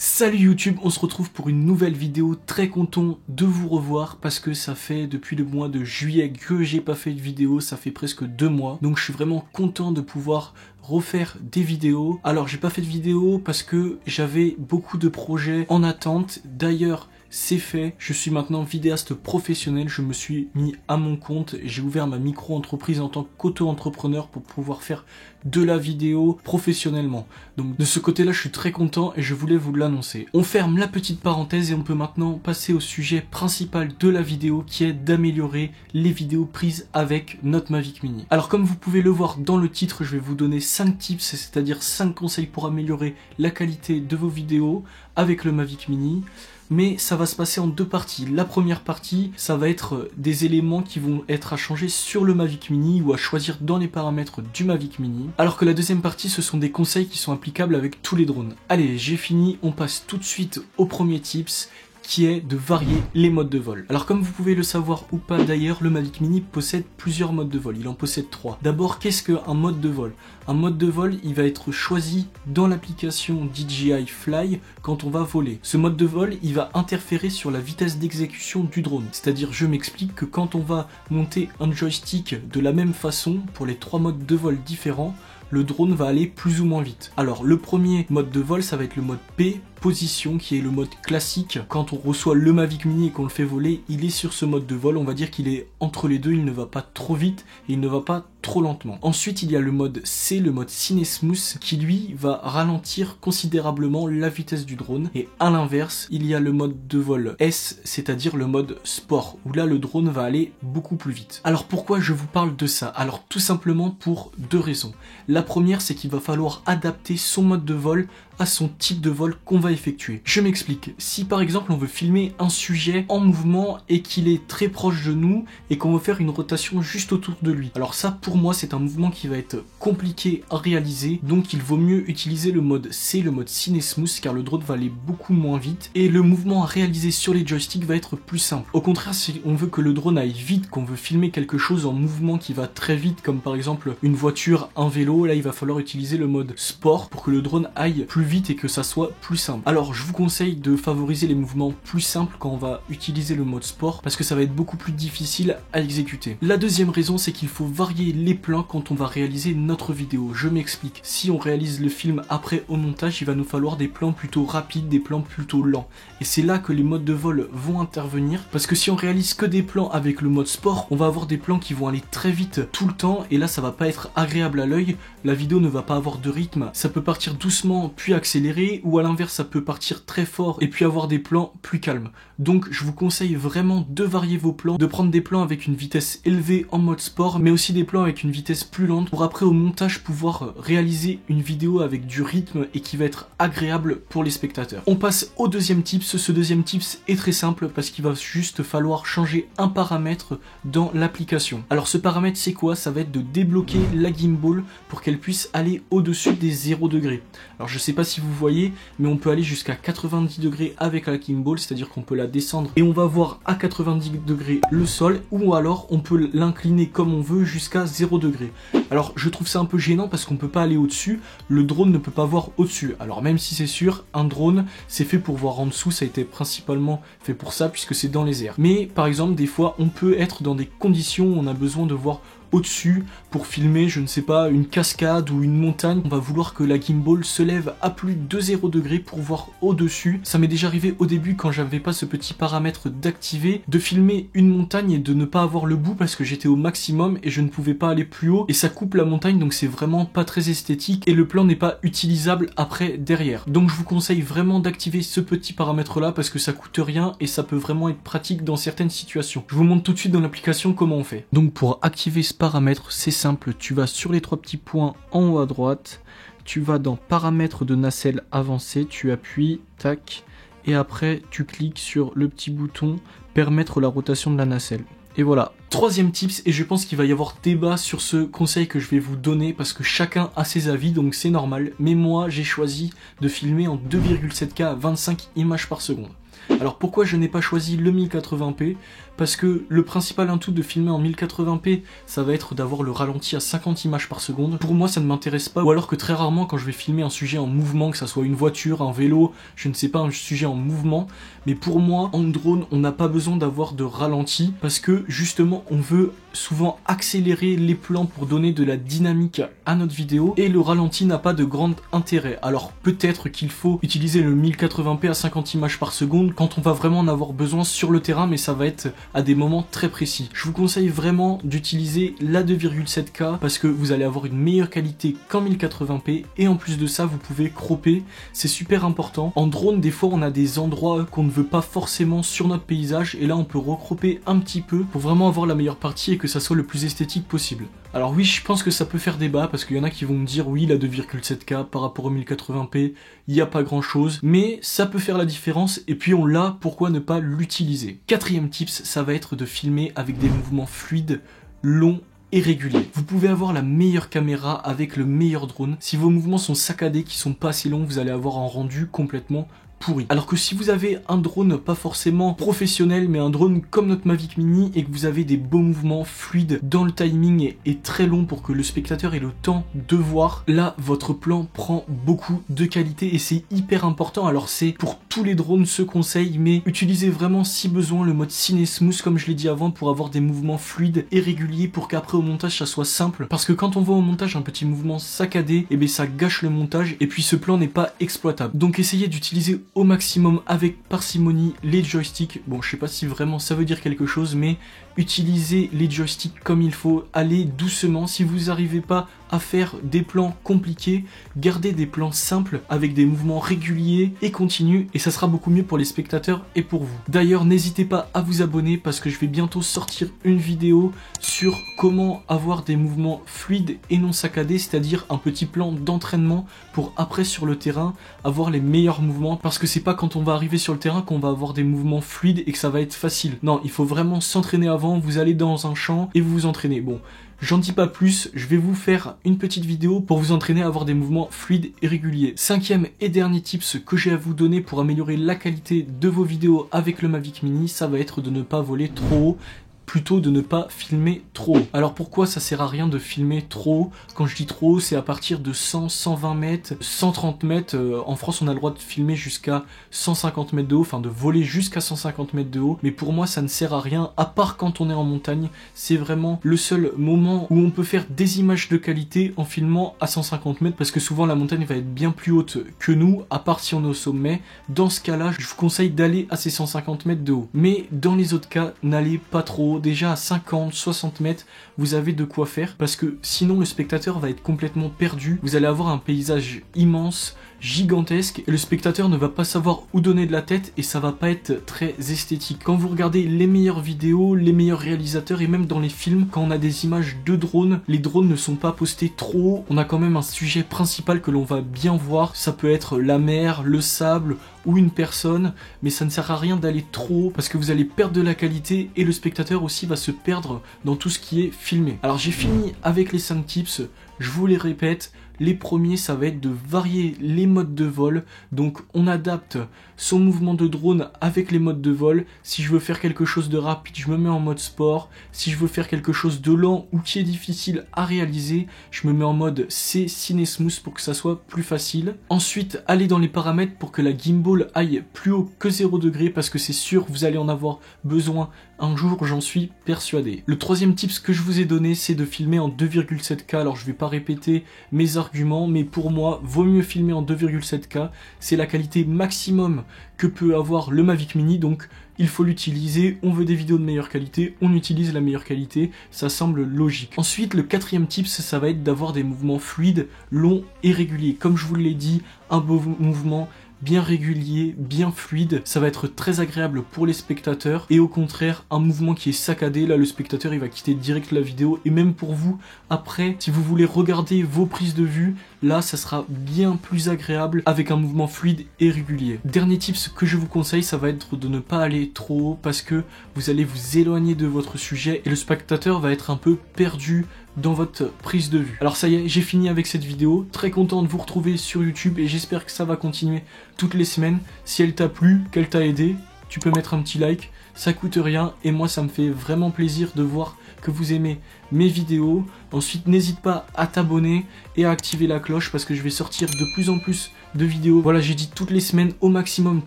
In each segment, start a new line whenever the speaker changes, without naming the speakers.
Salut YouTube, on se retrouve pour une nouvelle vidéo, très content de vous revoir parce que ça fait depuis le mois de juillet que j'ai pas fait de vidéo, ça fait presque 2 mois, donc je suis vraiment content de pouvoir refaire des vidéos. Alors j'ai pas fait de vidéo parce que j'avais beaucoup de projets en attente, d'ailleurs c'est fait, je suis maintenant vidéaste professionnel, je me suis mis à mon compte, j'ai ouvert ma micro-entreprise en tant qu'auto-entrepreneur pour pouvoir faire de la vidéo professionnellement. Donc de ce côté-là, je suis très content et je voulais vous l'annoncer. On ferme la petite parenthèse et on peut maintenant passer au sujet principal de la vidéo qui est d'améliorer les vidéos prises avec notre Mavic Mini. Alors comme vous pouvez le voir dans le titre, je vais vous donner 5 tips, c'est-à-dire 5 conseils pour améliorer la qualité de vos vidéos avec le Mavic Mini. Mais ça va se passer en deux parties. La première partie, ça va être des éléments qui vont être à changer sur le Mavic Mini ou à choisir dans les paramètres du Mavic Mini. Alors que la deuxième partie, ce sont des conseils qui sont applicables avec tous les drones. Allez, j'ai fini, on passe tout de suite au premier tips, qui est de varier les modes de vol. Alors comme vous pouvez le savoir ou pas d'ailleurs, le Mavic Mini possède plusieurs modes de vol, il en possède 3. D'abord, qu'est-ce qu'un mode de vol? Un mode de vol, il va être choisi dans l'application DJI Fly quand on va voler. Ce mode de vol, il va interférer sur la vitesse d'exécution du drone. C'est-à-dire, je m'explique que quand on va monter un joystick de la même façon, pour les 3 modes de vol différents, le drone va aller plus ou moins vite. Alors le premier mode de vol, ça va être le mode P, position, qui est le mode classique. Quand on reçoit le Mavic Mini et qu'on le fait voler, il est sur ce mode de vol, on va dire qu'il est entre les deux, il ne va pas trop vite et il ne va pas trop lentement. Ensuite il y a le mode C, le mode Cine Smooth, qui lui va ralentir considérablement la vitesse du drone. Et à l'inverse, il y a le mode de vol S, c'est-à-dire le mode sport, où là le drone va aller beaucoup plus vite. Alors pourquoi je vous parle de ça? Alors tout simplement pour 2 raisons. La première, c'est qu'il va falloir adapter son mode de vol à son type de vol qu'on va effectuer. Je m'explique. Si par exemple on veut filmer un sujet en mouvement et qu'il est très proche de nous et qu'on veut faire une rotation juste autour de lui, alors ça pour moi c'est un mouvement qui va être compliqué à réaliser, donc il vaut mieux utiliser le mode C, le mode Cine Smooth, car le drone va aller beaucoup moins vite et le mouvement à réaliser sur les joysticks va être plus simple. Au contraire, si on veut que le drone aille vite, qu'on veut filmer quelque chose en mouvement qui va très vite, comme par exemple une voiture, un vélo, là il va falloir utiliser le mode sport pour que le drone aille plus vite et que ça soit plus simple. Alors je vous conseille de favoriser les mouvements plus simples quand on va utiliser le mode sport parce que ça va être beaucoup plus difficile à exécuter. La deuxième raison, c'est qu'il faut varier les plans quand on va réaliser notre vidéo. Je m'explique. Si on réalise le film après au montage, il va nous falloir des plans plutôt rapides, des plans plutôt lents. Et c'est là que les modes de vol vont intervenir parce que si on réalise que des plans avec le mode sport, on va avoir des plans qui vont aller très vite tout le temps et là ça va pas être agréable à l'œil, la vidéo ne va pas avoir de rythme, ça peut partir doucement puis accélérer ou à l'inverse ça peut partir très fort et puis avoir des plans plus calmes. Donc je vous conseille vraiment de varier vos plans, de prendre des plans avec une vitesse élevée en mode sport mais aussi des plans avec une vitesse plus lente pour après au montage pouvoir réaliser une vidéo avec du rythme et qui va être agréable pour les spectateurs. On passe au deuxième tips. Ce deuxième tips est très simple parce qu'il va juste falloir changer un paramètre dans l'application. Alors ce paramètre c'est quoi? Ça va être de débloquer la gimbal pour qu'elle puisse aller au-dessus des 0 degrés. Alors je sais pas si vous voyez, mais on peut aller jusqu'à 90 degrés avec la gimbal, c'est-à-dire qu'on peut la descendre et on va voir à 90 degrés le sol, ou alors on peut l'incliner comme on veut jusqu'à 0 degrés. Alors je trouve ça un peu gênant parce qu'on peut pas aller au-dessus, le drone ne peut pas voir au-dessus. Alors même si c'est sûr, un drone c'est fait pour voir en dessous, ça a été principalement fait pour ça puisque c'est dans les airs. Mais par exemple des fois on peut être dans des conditions où on a besoin de voir au-dessus pour filmer, je ne sais pas, une cascade ou une montagne. On va vouloir que la gimbal se lève à plus de 0 degrés pour voir au-dessus. Ça m'est déjà arrivé au début quand j'avais pas ce petit paramètre d'activer, de filmer une montagne et de ne pas avoir le bout parce que j'étais au maximum et je ne pouvais pas aller plus haut et ça coupe la montagne, donc c'est vraiment pas très esthétique et le plan n'est pas utilisable après derrière. Donc je vous conseille vraiment d'activer ce petit paramètre là parce que ça coûte rien et ça peut vraiment être pratique dans certaines situations. Je vous montre tout de suite dans l'application comment on fait. Donc pour activer ce paramètre, c'est simple, tu vas sur les 3 petits points en haut à droite, tu vas dans paramètres de nacelle avancée, tu appuies, tac, et après tu cliques sur le petit bouton permettre la rotation de la nacelle. Et voilà. Troisième tips, et je pense qu'il va y avoir débat sur ce conseil que je vais vous donner parce que chacun a ses avis, donc c'est normal, mais moi j'ai choisi de filmer en 2,7K à 25 images par seconde. Alors pourquoi je n'ai pas choisi le 1080p? parce que le principal atout de filmer en 1080p, ça va être d'avoir le ralenti à 50 images par seconde. Pour moi, ça ne m'intéresse pas, ou alors que très rarement, quand je vais filmer un sujet en mouvement, que ça soit une voiture, un vélo, je ne sais pas, un sujet en mouvement, mais pour moi, en drone, on n'a pas besoin d'avoir de ralenti, parce que justement, on veut souvent accélérer les plans pour donner de la dynamique à notre vidéo, et le ralenti n'a pas de grand intérêt. Alors peut-être qu'il faut utiliser le 1080p à 50 images par seconde quand on va vraiment en avoir besoin sur le terrain, mais ça va être à des moments très précis. Je vous conseille vraiment d'utiliser la 2,7K parce que vous allez avoir une meilleure qualité qu'en 1080p, et en plus de ça, vous pouvez cropper, c'est super important. En drone, des fois, on a des endroits qu'on ne veut pas forcément sur notre paysage, et là, on peut recropper un petit peu pour vraiment avoir la meilleure partie et que ça soit le plus esthétique possible. Alors oui, je pense que ça peut faire débat, parce qu'il y en a qui vont me dire oui, la 2,7K par rapport au 1080p, il n'y a pas grand chose, mais ça peut faire la différence, et puis on l'a, pourquoi ne pas l'utiliser? Quatrième tips, ça va être de filmer avec des mouvements fluides, longs et réguliers. Vous pouvez avoir la meilleure caméra avec le meilleur drone. Si vos mouvements sont saccadés, qui sont pas assez longs, vous allez avoir un rendu complètement pourri. Alors que si vous avez un drone pas forcément professionnel, mais un drone comme notre Mavic Mini, et que vous avez des beaux mouvements fluides dans le timing et très long pour que le spectateur ait le temps de voir, là votre plan prend beaucoup de qualité et c'est hyper important. Alors c'est pour tous les drones ce conseil, mais utilisez vraiment si besoin le mode Cine Smooth comme je l'ai dit avant, pour avoir des mouvements fluides et réguliers, pour qu'après au montage ça soit simple, parce que quand on voit au montage un petit mouvement saccadé, et bien ça gâche le montage et puis ce plan n'est pas exploitable. Donc essayez d'utiliser au maximum avec parcimonie les joysticks. Bon, je sais pas si vraiment ça veut dire quelque chose, mais utilisez les joysticks comme il faut, allez doucement. Si vous n'arrivez pas à faire des plans compliqués, gardez des plans simples avec des mouvements réguliers et continus, et ça sera beaucoup mieux pour les spectateurs et pour vous. D'ailleurs, n'hésitez pas à vous abonner parce que je vais bientôt sortir une vidéo sur comment avoir des mouvements fluides et non saccadés, c'est-à-dire un petit plan d'entraînement pour après sur le terrain avoir les meilleurs mouvements, parce que c'est pas quand on va arriver sur le terrain qu'on va avoir des mouvements fluides et que ça va être facile. Non, il faut vraiment s'entraîner avant, vous allez dans un champ et vous vous entraînez. Bon, j'en dis pas plus, je vais vous faire une petite vidéo pour vous entraîner à avoir des mouvements fluides et réguliers. Cinquième et dernier tips que j'ai à vous donner pour améliorer la qualité de vos vidéos avec le Mavic Mini, ça va être de ne pas voler trop haut, plutôt de ne pas filmer trop haut. Alors pourquoi ça sert à rien de filmer trop haut? Quand je dis trop haut, c'est à partir de 100, 120 mètres, 130 mètres. En France, on a le droit de filmer jusqu'à 150 mètres de haut, enfin de voler jusqu'à 150 mètres de haut. Mais pour moi, ça ne sert à rien, à part quand on est en montagne. C'est vraiment le seul moment où on peut faire des images de qualité en filmant à 150 mètres, parce que souvent la montagne va être bien plus haute que nous, à part si on est au sommet. Dans ce cas-là, je vous conseille d'aller à ces 150 mètres de haut. Mais dans les autres cas, n'allez pas trop haut. Déjà à 50, 60 mètres, vous avez de quoi faire, parce que sinon le spectateur va être complètement perdu. Vous allez avoir un paysage immense, gigantesque, et le spectateur ne va pas savoir où donner de la tête et ça va pas être très esthétique. Quand vous regardez les meilleures vidéos, les meilleurs réalisateurs, et même dans les films, quand on a des images de drones, les drones ne sont pas postés trop haut. On a quand même un sujet principal que l'on va bien voir. Ça peut être la mer, le sable ou une personne, mais ça ne sert à rien d'aller trop haut parce que vous allez perdre de la qualité et le spectateur aussi va se perdre dans tout ce qui est filmé. Alors j'ai fini avec les 5 tips, je vous les répète. Les premiers, ça va être de varier les modes de vol. Donc on adapte son mouvement de drone avec les modes de vol. Si je veux faire quelque chose de rapide, je me mets en mode sport. Si je veux faire quelque chose de lent ou qui est difficile à réaliser, je me mets en mode C, Cine Smooth, pour que ça soit plus facile. Ensuite, allez dans les paramètres pour que la gimbal aille plus haut que 0 degré, parce que c'est sûr, vous allez en avoir besoin un jour, j'en suis persuadé. Le troisième tips que je vous ai donné, c'est de filmer en 2,7K. Alors je vais pas répéter mes arguments, mais pour moi, vaut mieux filmer en 2,7K. C'est la qualité maximum que peut avoir le Mavic Mini, donc il faut l'utiliser. On veut des vidéos de meilleure qualité, on utilise la meilleure qualité, ça semble logique. Ensuite, le quatrième tips, ça va être d'avoir des mouvements fluides, longs et réguliers. Comme je vous l'ai dit, un beau mouvement bien régulier, bien fluide, ça va être très agréable pour les spectateurs, et au contraire, un mouvement qui est saccadé, là le spectateur il va quitter direct la vidéo, et même pour vous, après, si vous voulez regarder vos prises de vue, là ça sera bien plus agréable avec un mouvement fluide et régulier. Dernier tips que je vous conseille, ça va être de ne pas aller trop haut, parce que vous allez vous éloigner de votre sujet, et le spectateur va être un peu perdu dans votre prise de vue. Alors ça y est, j'ai fini avec cette vidéo, très content de vous retrouver sur YouTube et j'espère que ça va continuer toutes les semaines. Si elle t'a plu, qu'elle t'a aidé, tu peux mettre un petit like, ça coûte rien et moi ça me fait vraiment plaisir de voir que vous aimez mes vidéos. Ensuite, n'hésite pas à t'abonner et à activer la cloche parce que je vais sortir de plus en plus de vidéos. Voilà, j'ai dit toutes les semaines, au maximum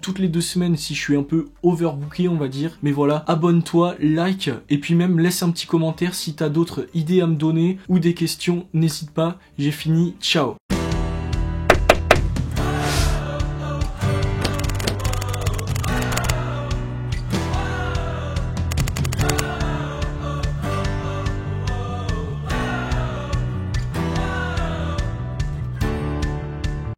toutes les 2 semaines si je suis un peu overbooké on va dire. Mais voilà, abonne-toi, like et puis même laisse un petit commentaire si t'as d'autres idées à me donner ou des questions, n'hésite pas. J'ai fini, ciao.